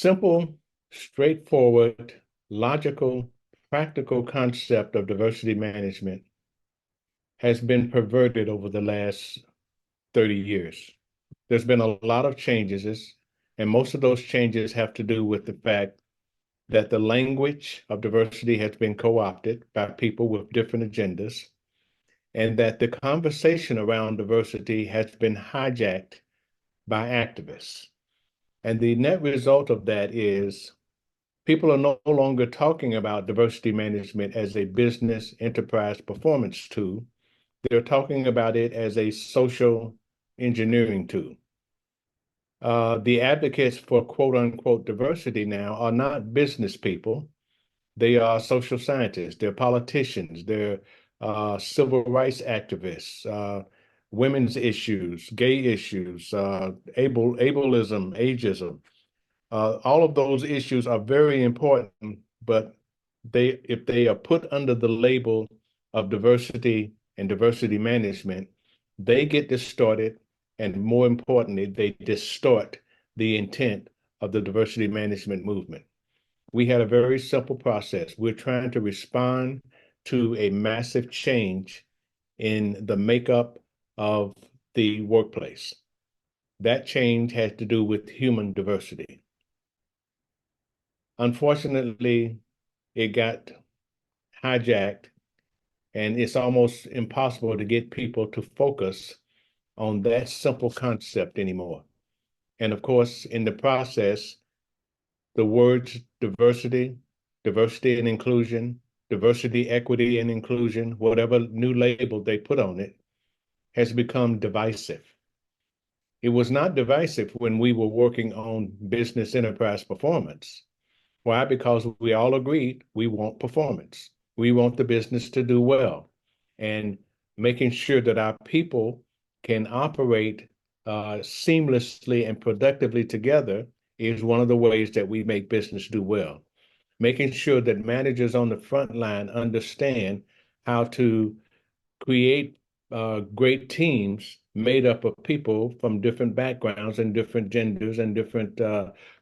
simple, straightforward, logical, practical concept of diversity management has been perverted over the last 30 years. There's been a lot of changes, and most of those changes have to do with the fact that the language of diversity has been co-opted by people with different agendas, and that the conversation around diversity has been hijacked by activists. And the net result of that is people are no longer talking about diversity management as a business enterprise performance tool. They're talking about it as a social engineering tool. The advocates for quote unquote diversity now are not business people. They are social scientists, they're politicians, they're civil rights activists, women's issues, gay issues, ableism, ageism. All of those issues are very important, but if they are put under the label of diversity and diversity management, they get distorted, and more importantly, they distort the intent of the diversity management movement. We had a very simple process. We're trying to respond to a massive change in the makeup of the workplace. That change had to do with human diversity. Unfortunately, it got hijacked, and it's almost impossible to get people to focus on that simple concept anymore. And of course, in the process, the words diversity, diversity and inclusion, diversity, equity, and inclusion, whatever new label they put on it, has become divisive. It was not divisive when we were working on business enterprise performance. Why? Because we all agreed we want performance. We want the business to do well. And making sure that our people can operate seamlessly and productively together is one of the ways that we make business do well. Making sure that managers on the front line understand how to create great teams made up of people from different backgrounds and different genders and different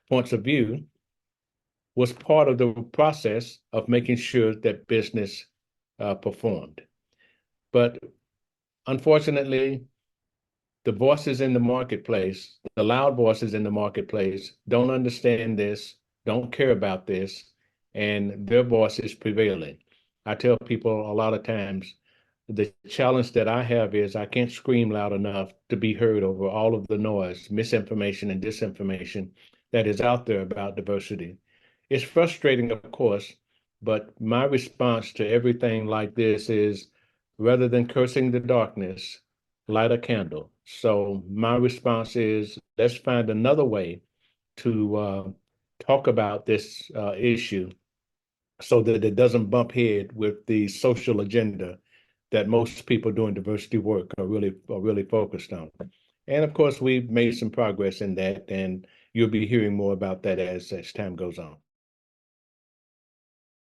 points of view was part of the process of making sure that business performed. But unfortunately, the voices in the marketplace, the loud voices in the marketplace, don't understand this, don't care about this, and their voice is prevailing. I tell people a lot of times, the challenge that I have is I can't scream loud enough to be heard over all of the noise, misinformation, and disinformation that is out there about diversity. It's frustrating, of course, but my response to everything like this is rather than cursing the darkness, light a candle. So my response is let's find another way to talk about this issue so that it doesn't bump head with the social agenda that most people doing diversity work are really focused on. And of course, we've made some progress in that, and you'll be hearing more about that as time goes on.